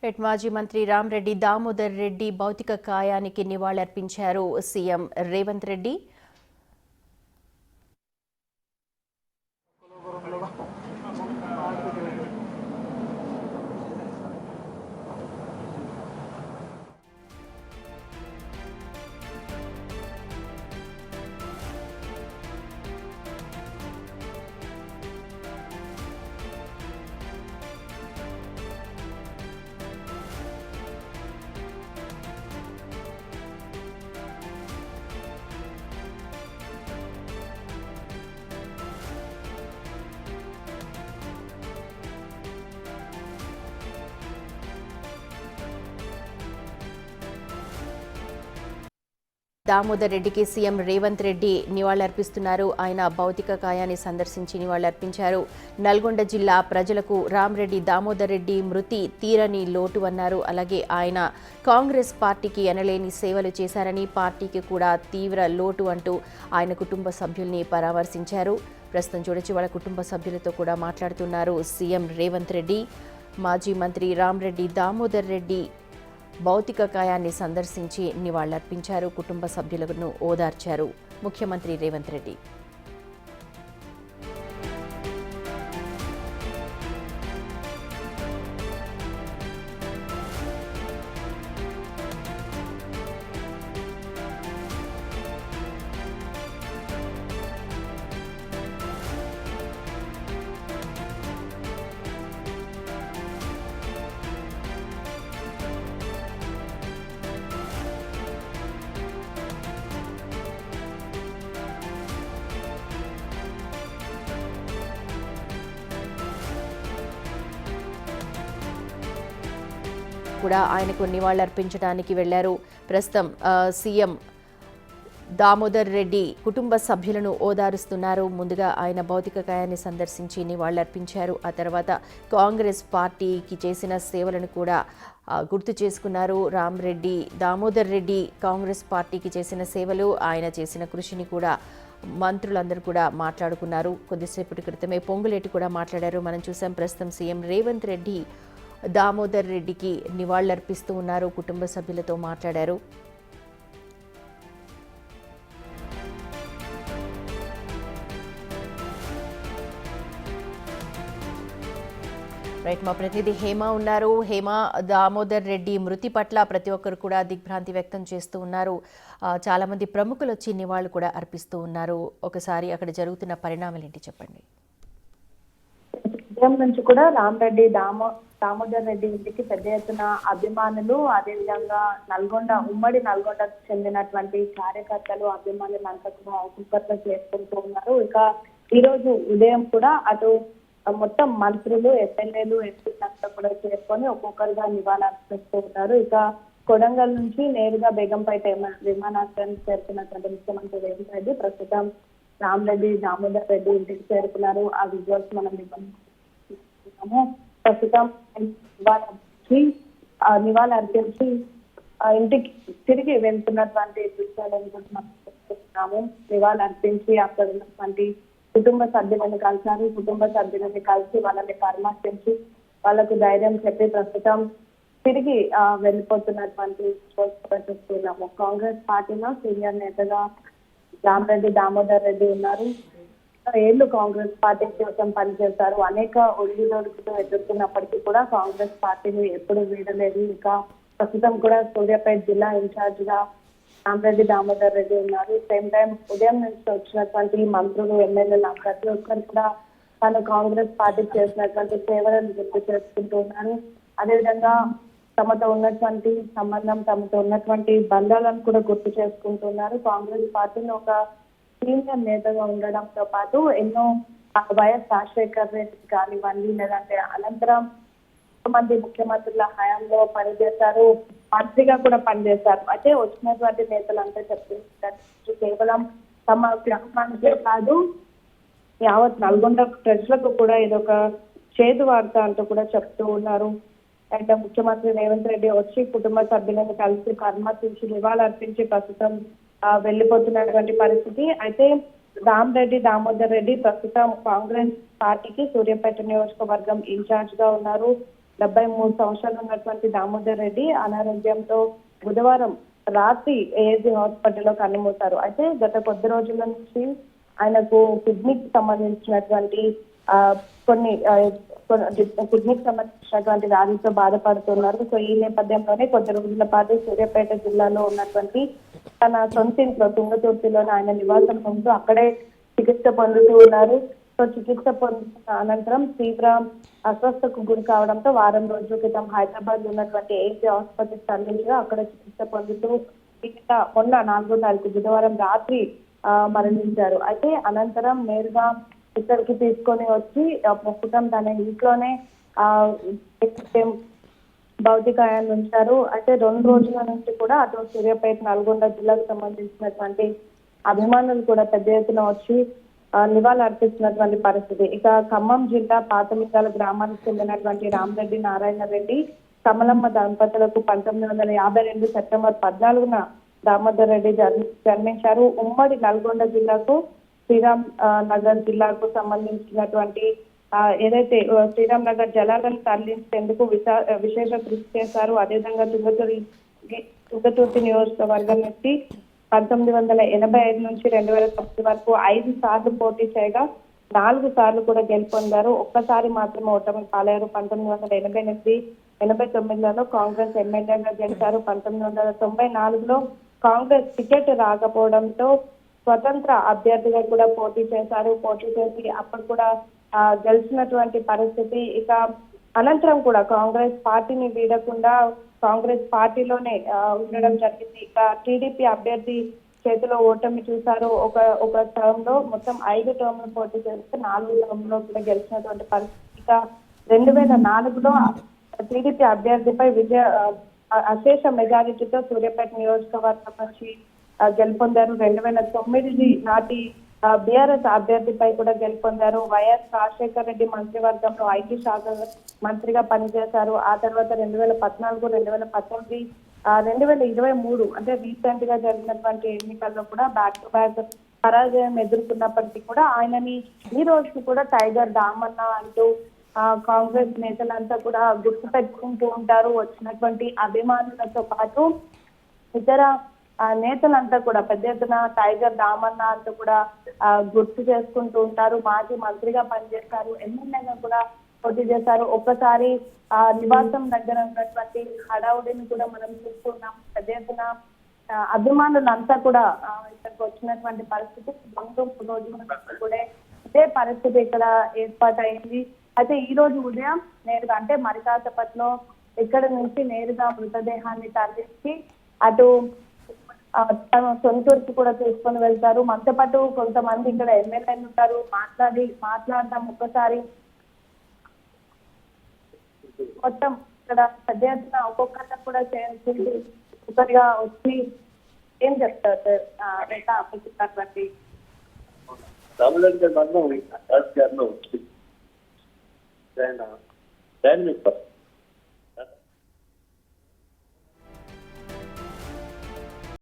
మాజీ మంత్రి రామరెడ్డి దామోదర్ రెడ్డి భౌతిక కాయానికి నివాళులర్పించారు సీఎం రేవంత్ రెడ్డి. దామోదర్ రెడ్డికి సీఎం రేవంత్ రెడ్డి నివాళులర్పిస్తున్నారు. ఆయన భౌతిక కాయాన్ని సందర్శించి నివాళులర్పించారు. నల్గొండ జిల్లా ప్రజలకు రామరెడ్డి దామోదర్ రెడ్డి మృతి తీరని లోటు అన్నారు. అలాగే ఆయన కాంగ్రెస్ పార్టీకి ఎనలేని సేవలు చేశారని, పార్టీకి కూడా తీవ్ర లోటు అంటూ ఆయన కుటుంబ సభ్యుల్ని పరామర్శించారు. ప్రస్తుతం చూడొచ్చు, వాళ్ళ కుటుంబ సభ్యులతో కూడా మాట్లాడుతున్నారు సీఎం రేవంత్ రెడ్డి. మాజీ మంత్రి రామరెడ్డి దామోదర్ రెడ్డి భౌతిక కాయాన్ని సందర్శించి నివాళులర్పించారు. కుటుంబ సభ్యులను ఓదార్చారు ముఖ్యమంత్రి రేవంత్ రెడ్డి. కూడా ఆయనకు నివాళులర్పించడానికి వెళ్లారు. ప్రస్తుతం సీఎం దామోదర్ రెడ్డి కుటుంబ సభ్యులను ఓదారుస్తున్నారు. ముందుగా ఆయన భౌతిక కాయాన్ని సందర్శించి నివాళులర్పించారు. ఆ తర్వాత కాంగ్రెస్ పార్టీకి చేసిన సేవలను కూడా గుర్తు చేసుకున్నారు. రామరెడ్డి దామోదర్ రెడ్డి కాంగ్రెస్ పార్టీకి చేసిన సేవలు, ఆయన చేసిన కృషిని కూడా మంత్రులందరూ కూడా మాట్లాడుకున్నారు. కొద్దిసేపటి క్రితమే పొంగులేటి కూడా మాట్లాడారు. మనం చూసాం. ప్రస్తుతం సీఎం రేవంత్ రెడ్డి దామోదర్ రెడ్డికి నివాళులర్పిస్తూ ఉన్నారు. కుటుంబ సభ్యులతో మాట్లాడారు. రైట్, మా ప్రతినిధి హేమ ఉన్నారు. హేమ, దామోదర్ రెడ్డి మృతి పట్ల ప్రతి ఒక్కరు కూడా దిగ్భ్రాంతి వ్యక్తం చేస్తూ ఉన్నారు. చాలా మంది ప్రముఖులు వచ్చి నివాళులు కూడా అర్పిస్తూ ఉన్నారు. ఒకసారి అక్కడ జరుగుతున్న పరిణామాలు ఏంటి చెప్పండి. ఉదయం నుంచి కూడా రామరెడ్డి దామోదర్ రెడ్డి ఇంటికి పెద్ద ఎత్తున అభిమానులు, అదేవిధంగా ఉమ్మడి నల్గొండకు చెందినటువంటి కార్యకర్తలు, అభిమానులు అంతా కూడా ఒక్కొక్కరితో చేసుకుంటూ ఉన్నారు. ఇక ఈ రోజు ఉదయం కూడా అటు మొత్తం మంత్రులు, ఎమ్మెల్యేలు, ఎంపీలంతా కూడా చేసుకొని ఒక్కొక్కరుగా నివాళులర్పిస్తూ ఉన్నారు. ఇక కొడంగల్ నుంచి నేరుగా బేగంపేట విమానాశ్రయానికి చేరుకున్నటువంటి ముఖ్యమంత్రి రేవంత్ రెడ్డి ప్రస్తుతం రామరెడ్డి దామోదర్ రెడ్డి ఇంటికి చేరుకున్నారు. ఆ విజువల్స్ మనం ప్రస్తుతం నివాళులర్పించి ఇంటికి తిరిగి వెళ్తున్నటువంటి దృశ్యాలను మనం చూస్తున్నాము. నివాళులర్పించి అక్కడ ఉన్నటువంటి కుటుంబ సభ్యులను కలిసారు. కుటుంబ సభ్యులని కలిసి వాళ్ళని పరామర్శించి వాళ్ళకు ధైర్యం చెప్పి ప్రస్తుతం తిరిగి వెళ్ళిపోతున్నటువంటి చూస్తున్నాము. కాంగ్రెస్ పార్టీలో సీనియర్ నేతగా రామరెడ్డి దామోదర్ రెడ్డి ఉన్నారు. ఏళ్ళు కాంగ్రెస్ పార్టీ కోసం పనిచేశారు. అనేక ఒడిదుడుకులు ఎదుర్కొన్నప్పటికీ కూడా కాంగ్రెస్ పార్టీని ఎప్పుడు వీడలేదు. ఇక ప్రస్తుతం కూడా సూర్యాపేట జిల్లా ఇన్ఛార్జ్ గా రామరెడ్డి దామోదర్ రెడ్డి ఉన్నారు. సేమ్ టైం ఉదయం నుంచి వచ్చినటువంటి మంత్రులు, ఎమ్మెల్యేలు ప్రతి ఒక్కరు కూడా తను కాంగ్రెస్ పార్టీకి చేసినటువంటి సేవలను గుర్తు చేసుకుంటూ ఉన్నారు. అదేవిధంగా తమతో ఉన్నటువంటి సంబంధం, తమతో ఉన్నటువంటి బంధాలను కూడా గుర్తు చేసుకుంటున్నారు. కాంగ్రెస్ పార్టీని ఒక సీనియర్ నేతగా ఉండడంతో పాటు ఎన్నో వైఎస్ రాజశేఖర్ రెడ్డి కానివ్వండి, లేదంటే అనంతరం మంది ముఖ్యమంత్రుల హయాంలో పనిచేశారు, మంత్రిగా కూడా పనిచేశారు. అయితే వచ్చినటువంటి నేతలంతా చెప్తున్నారు కేవలం తమ గ్రామానికే కాదు యావత్ నల్గొండ ప్రజలకు కూడా ఇదొక చేదు వార్త అంటూ కూడా చెప్తూ ఉన్నారు. అయితే ముఖ్యమంత్రి రేవంత్ రెడ్డి వచ్చి కుటుంబ సభ్యులను కలిసి పరామర్శించి నివాళులర్పించి ప్రస్తుతం వెళ్లిపోతున్నటువంటి పరిస్థితి. అయితే రామరెడ్డి దామోదర్ రెడ్డి ప్రస్తుతం కాంగ్రెస్ పార్టీకి సూర్యాపేట నియోజకవర్గం ఇన్ఛార్జ్ గా ఉన్నారు. 73 సంవత్సరాలు ఉన్నటువంటి దామోదర్ రెడ్డి అనారోగ్యంతో బుధవారం రాత్రి ఏఎస్జీ హాస్పిటల్లో కన్నుమూశారు. అయితే గత కొద్ది రోజుల నుంచి ఆయనకు కిడ్నీకి సంబంధించినటువంటి కొన్ని కిడ్నీకి సంబంధించినటువంటి వ్యాధితో బాధపడుతున్నారు. సో ఈ నేపథ్యంలోనే కొద్ది రోజుల పాటు సూర్యాపేట జిల్లాలో ఉన్నటువంటి తన సొంత ఇంట్లో తుంగతుర్తిలోని ఆయన నివాసం ఉంటూ అక్కడే చికిత్స పొందుతూ ఉన్నారు. సో చికిత్స పొందిన అనంతరం తీవ్ర అస్వస్థకు గురి కావడంతో వారం రోజుల క్రితం హైదరాబాద్ లో ఉన్నటువంటి ఏఎస్జీ ఆసుపత్రికి తరలించగా అక్కడ చికిత్స పొందుతూ మొన్న 4వ తారీఖు బుధవారం రాత్రి మరణించారు. అయితే అనంతరం నేరుగా ఇక్కడికి తీసుకొని వచ్చి ప్రస్తుతం తన ఇంట్లోనే భౌతికాయాన్ని ఉంచారు. అయితే 2 రోజుల నుంచి కూడా అటు సూర్యాపేట నల్గొండ జిల్లాకు సంబంధించినటువంటి అభిమానులు కూడా పెద్ద ఎత్తున వచ్చి నివాళులు అర్పిస్తున్నటువంటి పరిస్థితి. ఇక ఖమ్మం జిల్లా పాతమికాల గ్రామానికి చెందినటువంటి రామరెడ్డి నారాయణ రెడ్డి కమలమ్మ దంపతులకు 1952 సెప్టెంబర్ 14న దామోదర్ రెడ్డి జన్మించారు. ఉమ్మడి నల్గొండ జిల్లాకు శ్రీరామ్ నగర్ జిల్లాకు సంబంధించినటువంటి ఏదైతే శ్రీరామ్ నగర్ జలాలను తరలించేందుకు విశేష కృషి చేశారు. అదేవిధంగా తుంగతుర్తి నియోజకవర్గం నుంచి 1985 నుంచి 2009 వరకు 5 సార్లు పోటీ చేయగా 4 సార్లు కూడా గెలుపొందారు. ఒక్కసారి మాత్రమే ఓటమి పాలయ్యారు. 1988, 89లలో కాంగ్రెస్ ఎమ్మెల్యేగా గెలిచారు. 1994లో కాంగ్రెస్ టికెట్ రాకపోవడంతో స్వతంత్ర అభ్యర్థిగా కూడా పోటీ చేశారు. పోటీ చేసి అప్పుడు కూడా గెలిచినటువంటి పరిస్థితి. ఇక అనంతరం కూడా కాంగ్రెస్ పార్టీని వీడకుండా కాంగ్రెస్ పార్టీలోనే ఉండడం జరిగింది. ఇక టీడీపీ అభ్యర్థి చేతిలో ఓటమి చూశారు. ఒక టర్మ్ లో మొత్తం 5 టర్మ్లు పోటీ చేస్తే 4 టర్మ్ లో కూడా గెలిచినటువంటి పరిస్థితి. ఇక 2004లో టీడీపీ అభ్యర్థిపై అశేష మెజారిటీతో సూర్యాపేట నియోజకవర్గం నుంచి గెలుపొందారు. 2009 నాటి బీఆర్ఎస్ అభ్యర్థిపై కూడా గెలుపొందారు. వైఎస్ రాజశేఖర రెడ్డి మంత్రివర్గంలో ఐటీ శాఖ మంత్రిగా పనిచేశారు. ఆ తర్వాత 2014, 2019, 2023 అంటే రీసెంట్ గా జరిగినటువంటి ఎన్నికల్లో కూడా బ్యాక్ టు బ్యాక్ పరాజయం ఎదుర్కొన్నప్పటికీ కూడా ఆయనని ఈ రోజుకి కూడా టైగర్ దామన్న అంటూ కాంగ్రెస్ నేతలంతా కూడా గుర్తు పెట్టుకుంటూ ఉంటారు. వచ్చినటువంటి అభిమానులతో పాటు ఇతర నేతలంతా కూడా పెద్ద ఎత్తున టైగర్ దామన్న అంటూ కూడా గుర్తు చేసుకుంటూ ఉంటారు. మాజీ మంత్రిగా పనిచేస్తారు, ఎమ్మెల్యేగా కూడా పోటీ చేశారు. ఒక్కసారి నివాసం దగ్గర ఉన్నటువంటి హడావుడిని కూడా మనం చూస్తున్నాం. పెద్ద ఎత్తున అభిమానులంతా కూడా ఇక్కడికి వచ్చినటువంటి పరిస్థితి 2 రోజుల కూడా ఇదే పరిస్థితి ఇక్కడ ఏర్పాటైంది. అయితే ఈ రోజు ఉదయం నేరుగా అంటే మరికాసేపట్లో ఇక్కడ నుంచి నేరుగా మృతదేహాన్ని తరలించి అటు తమ సొంతూరుకి కూడా తీసుకొని వెళ్తారు. మనతో పాటు కొంతమంది ఇక్కడ ఎమ్మెల్యేలు ఉంటారు. మాట్లాడదాం ఒక్కసారి. మొత్తం ఇక్కడ పెద్ద ఎత్తున ఒక్కొక్కరిని కూడా చేసి ఒకరిగా వచ్చి ఏం చెప్తారు సార్ రేఖ అప్పచెప్పినటువంటి రామరెడ్డి గారు మాత్రం రాజకీయాల్లో డైనమిక్